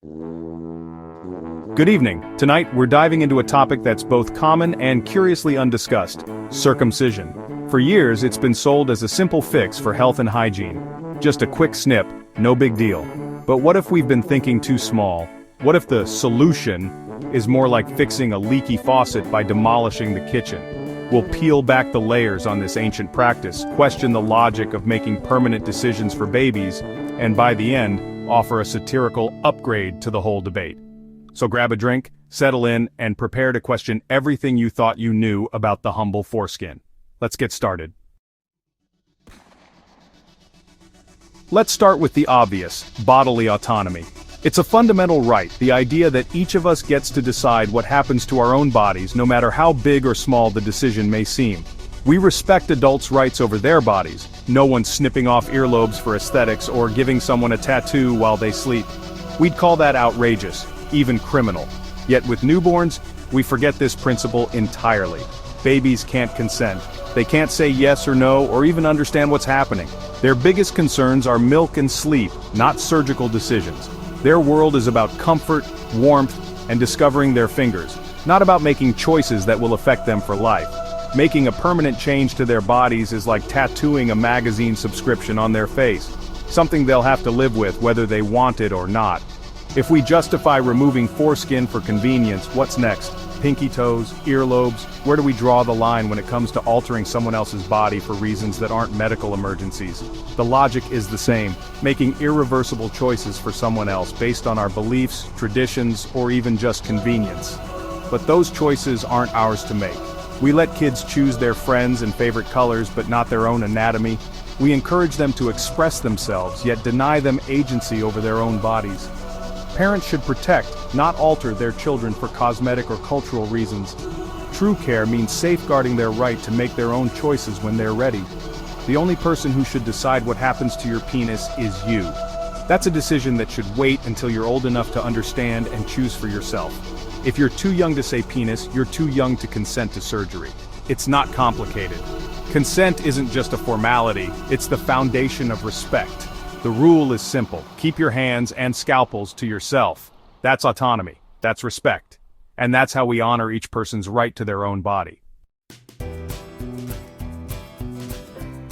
Good evening. Tonight, we're diving into a topic that's both common and curiously undiscussed: circumcision. For years, it's been sold as a simple fix for health and hygiene. Just a quick snip, no big deal. But what if we've been thinking too small? What if the solution is more like fixing a leaky faucet by demolishing the kitchen? We'll peel back the layers on this ancient practice, question the logic of making permanent decisions for babies, and by the end, offer a satirical upgrade to the whole debate. So grab a drink, settle in, and prepare to question everything you thought you knew about the humble foreskin. Let's get started. Let's start with the obvious: bodily autonomy. It's a fundamental right, the idea that each of us gets to decide what happens to our own bodies, no matter how big or small the decision may seem. We respect adults' rights over their bodies. No one's snipping off earlobes for aesthetics or giving someone a tattoo while they sleep. We'd call that outrageous, even criminal. Yet with newborns, we forget this principle entirely. Babies can't consent. They can't say yes or no or even understand what's happening. Their biggest concerns are milk and sleep, not surgical decisions. Their world is about comfort, warmth, and discovering their fingers, not about making choices that will affect them for life. Making a permanent change to their bodies is like tattooing a magazine subscription on their face, something they'll have to live with whether they want it or not. If we justify removing foreskin for convenience, what's next? Pinky toes, earlobes? Where do we draw the line when it comes to altering someone else's body for reasons that aren't medical emergencies? The logic is the same: making irreversible choices for someone else based on our beliefs, traditions, or even just convenience. But those choices aren't ours to make. We let kids choose their friends and favorite colors but not their own anatomy. We encourage them to express themselves, yet deny them agency over their own bodies. Parents should protect, not alter their children for cosmetic or cultural reasons. True care means safeguarding their right to make their own choices when they're ready. The only person who should decide what happens to your penis is you. That's a decision that should wait until you're old enough to understand and choose for yourself. If you're too young to say penis, you're too young to consent to surgery. It's not complicated. Consent isn't just a formality, it's the foundation of respect. The rule is simple: keep your hands and scalpels to yourself. That's autonomy, that's respect. And that's how we honor each person's right to their own body.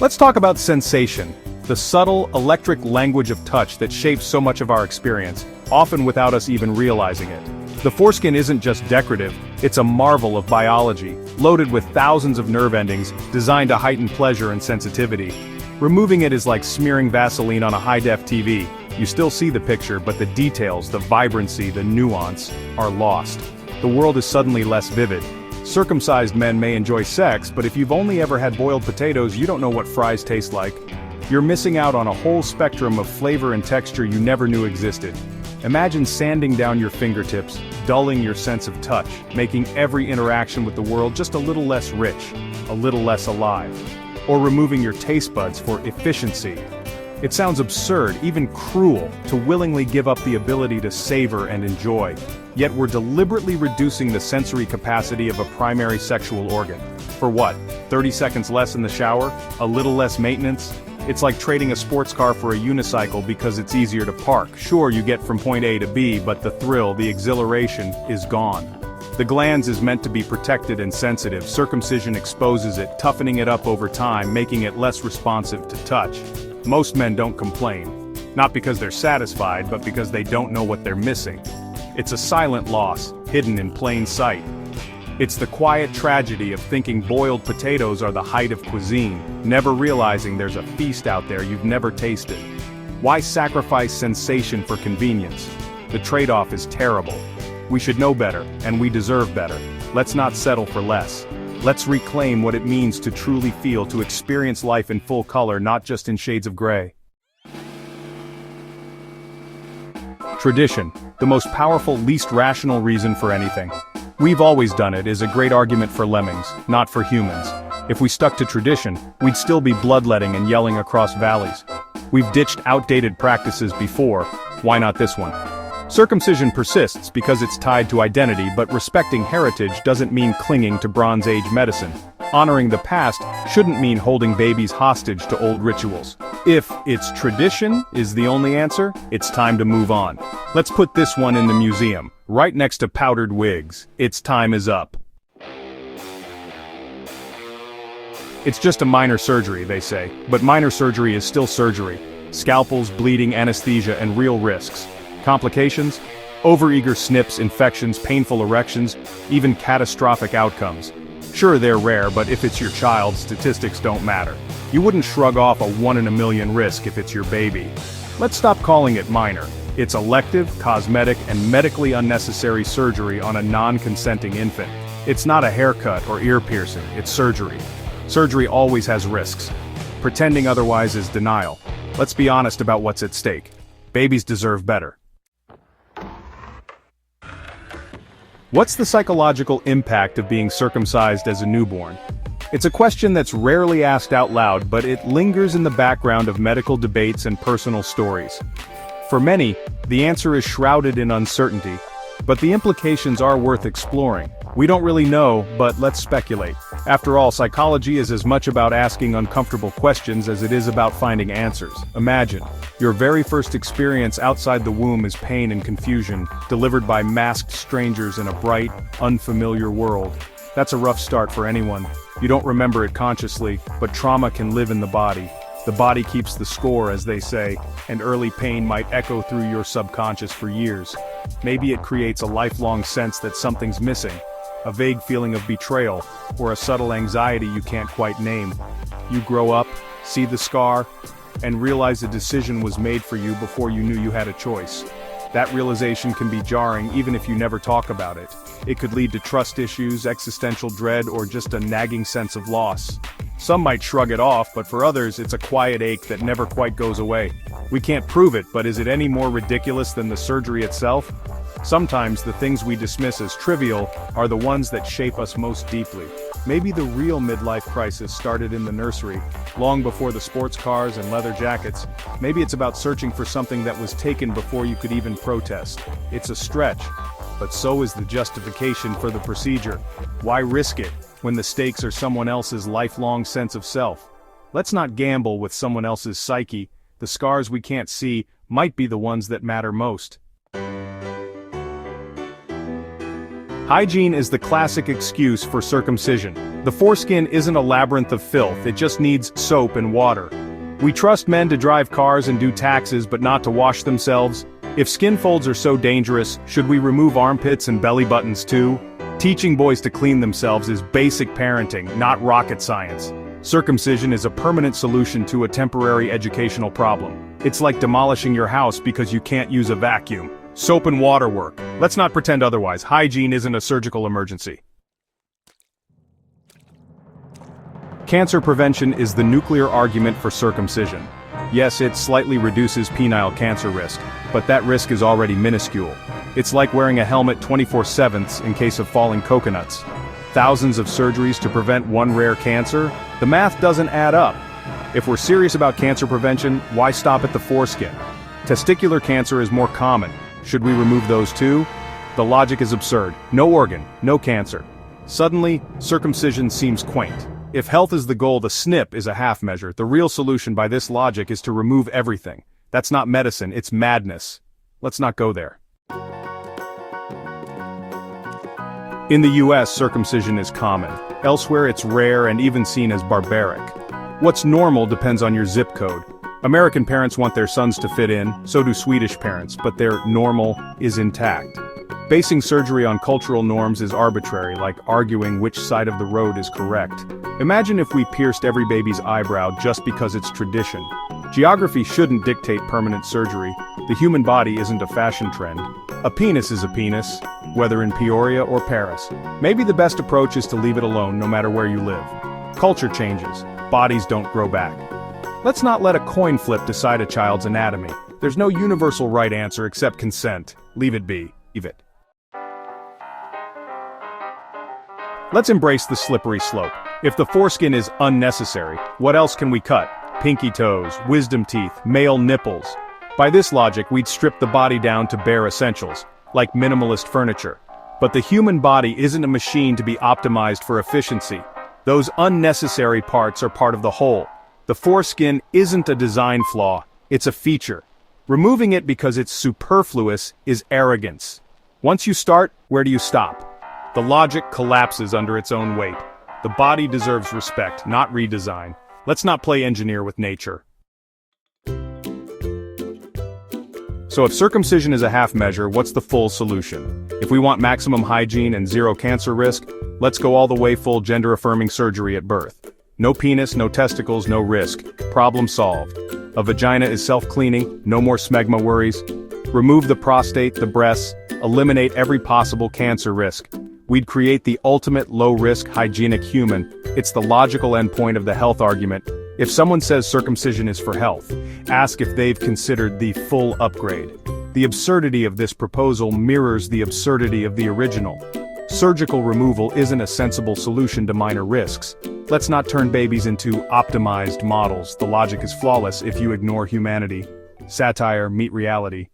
Let's talk about sensation, the subtle, electric language of touch that shapes so much of our experience, often without us even realizing it. The foreskin isn't just decorative, it's a marvel of biology, loaded with thousands of nerve endings designed to heighten pleasure and sensitivity. Removing it is like smearing Vaseline on a high-def TV. You still see the picture, but the details, the vibrancy, the nuance are lost. The world is suddenly less vivid. Circumcised men may enjoy sex, but if you've only ever had boiled potatoes, you don't know what fries taste like. You're missing out on a whole spectrum of flavor and texture you never knew existed. Imagine sanding down your fingertips, dulling your sense of touch, making every interaction with the world just a little less rich, a little less alive. Or removing your taste buds for efficiency. It sounds absurd, even cruel, to willingly give up the ability to savor and enjoy. Yet we're deliberately reducing the sensory capacity of a primary sexual organ. For what? 30 seconds less in the shower? A little less maintenance? It's like trading a sports car for a unicycle because it's easier to park. Sure, you get from point A to B, but the thrill, the exhilaration, is gone. The glans is meant to be protected and sensitive. Circumcision exposes it, toughening it up over time, making it less responsive to touch. Most men don't complain. Not because they're satisfied, but because they don't know what they're missing. It's a silent loss, hidden in plain sight. It's the quiet tragedy of thinking boiled potatoes are the height of cuisine, never realizing there's a feast out there you've never tasted. Why sacrifice sensation for convenience? The trade-off is terrible. We should know better, and we deserve better. Let's not settle for less. Let's reclaim what it means to truly feel, to experience life in full color, not just in shades of gray. Tradition, the most powerful, least rational reason for anything. We've always done it is a great argument for lemmings, not for humans. If we stuck to tradition, we'd still be bloodletting and yelling across valleys. We've ditched outdated practices before, why not this one? Circumcision persists because it's tied to identity, but respecting heritage doesn't mean clinging to Bronze Age medicine. Honoring the past shouldn't mean holding babies hostage to old rituals. If it's tradition is the only answer, it's time to move on. Let's put this one in the museum, right next to powdered wigs. Its time is up. It's just a minor surgery, they say, but minor surgery is still surgery. Scalpels, bleeding, anesthesia, and real risks. Complications? Overeager snips, infections, painful erections, even catastrophic outcomes. Sure, they're rare, but if it's your child, statistics don't matter. You wouldn't shrug off a 1 in a million risk if it's your baby. Let's stop calling it minor. It's elective, cosmetic, and medically unnecessary surgery on a non-consenting infant. It's not a haircut or ear piercing, it's surgery. Surgery always has risks. Pretending otherwise is denial. Let's be honest about what's at stake. Babies deserve better. What's the psychological impact of being circumcised as a newborn? It's a question that's rarely asked out loud, but it lingers in the background of medical debates and personal stories. For many, the answer is shrouded in uncertainty, but the implications are worth exploring. We don't really know, but let's speculate. After all, psychology is as much about asking uncomfortable questions as it is about finding answers. Imagine, your very first experience outside the womb is pain and confusion, delivered by masked strangers in a bright, unfamiliar world. That's a rough start for anyone. You don't remember it consciously, but trauma can live in the body. The body keeps the score, as they say, and early pain might echo through your subconscious for years. Maybe it creates a lifelong sense that something's missing, a vague feeling of betrayal, or a subtle anxiety you can't quite name. You grow up, see the scar, and realize a decision was made for you before you knew you had a choice. That realization can be jarring even if you never talk about it. It could lead to trust issues, existential dread, or just a nagging sense of loss. Some might shrug it off, but for others it's a quiet ache that never quite goes away. We can't prove it, but is it any more ridiculous than the surgery itself? Sometimes the things we dismiss as trivial are the ones that shape us most deeply. Maybe the real midlife crisis started in the nursery, long before the sports cars and leather jackets. Maybe it's about searching for something that was taken before you could even protest. It's a stretch, but so is the justification for the procedure. Why risk it when the stakes are someone else's lifelong sense of self? Let's not gamble with someone else's psyche. The scars we can't see might be the ones that matter most. Hygiene is the classic excuse for circumcision. The foreskin isn't a labyrinth of filth, it just needs soap and water. We trust men to drive cars and do taxes but not to wash themselves. If skin folds are so dangerous, should we remove armpits and belly buttons too? Teaching boys to clean themselves is basic parenting, not rocket science. Circumcision is a permanent solution to a temporary educational problem. It's like demolishing your house because you can't use a vacuum. Soap and water work. Let's not pretend otherwise. Hygiene isn't a surgical emergency. Cancer prevention is the nuclear argument for circumcision. Yes, it slightly reduces penile cancer risk, but that risk is already minuscule. It's like wearing a helmet 24/7 in case of falling coconuts. Thousands of surgeries to prevent one rare cancer? The math doesn't add up. If we're serious about cancer prevention, why stop at the foreskin? Testicular cancer is more common. Should we remove those too? The logic is absurd. No organ, no cancer. Suddenly, circumcision seems quaint. If health is the goal, the snip is a half measure. The real solution by this logic is to remove everything. That's not medicine, it's madness. Let's not go there. In the US, circumcision is common. Elsewhere, it's rare and even seen as barbaric. What's normal depends on your zip code. American parents want their sons to fit in, so do Swedish parents, but their normal is intact. Basing surgery on cultural norms is arbitrary, like arguing which side of the road is correct. Imagine if we pierced every baby's eyebrow just because it's tradition. Geography shouldn't dictate permanent surgery. The human body isn't a fashion trend. A penis is a penis, whether in Peoria or Paris. Maybe the best approach is to leave it alone no matter where you live. Culture changes, bodies don't grow back. Let's not let a coin flip decide a child's anatomy. There's no universal right answer except consent. Leave it be. Leave it. Let's embrace the slippery slope. If the foreskin is unnecessary, what else can we cut? Pinky toes, wisdom teeth, male nipples. By this logic, we'd strip the body down to bare essentials, like minimalist furniture. But the human body isn't a machine to be optimized for efficiency. Those unnecessary parts are part of the whole. The foreskin isn't a design flaw, it's a feature. Removing it because it's superfluous is arrogance. Once you start, where do you stop? The logic collapses under its own weight. The body deserves respect, not redesign. Let's not play engineer with nature. So if circumcision is a half measure, what's the full solution? If we want maximum hygiene and zero cancer risk, let's go all the way full gender-affirming surgery at birth. No penis, no testicles, no risk. Problem solved. A vagina is self-cleaning, no more smegma worries. Remove the prostate, the breasts, eliminate every possible cancer risk. We'd create the ultimate low-risk hygienic human. It's the logical endpoint of the health argument. If someone says circumcision is for health, ask if they've considered the full upgrade. The absurdity of this proposal mirrors the absurdity of the original. Surgical removal isn't a sensible solution to minor risks. Let's not turn babies into optimized models. The logic is flawless if you ignore humanity. Satire, meet reality.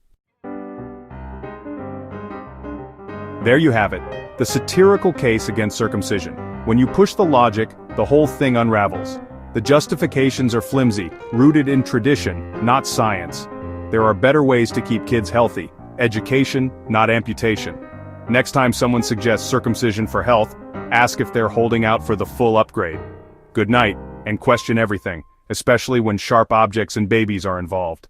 There you have it, the satirical case against circumcision. When you push the logic, the whole thing unravels. The justifications are flimsy, rooted in tradition, not science. There are better ways to keep kids healthy. Education, not amputation. Next time someone suggests circumcision for health, ask if they're holding out for the full upgrade. Good night, and question everything, especially when sharp objects and babies are involved.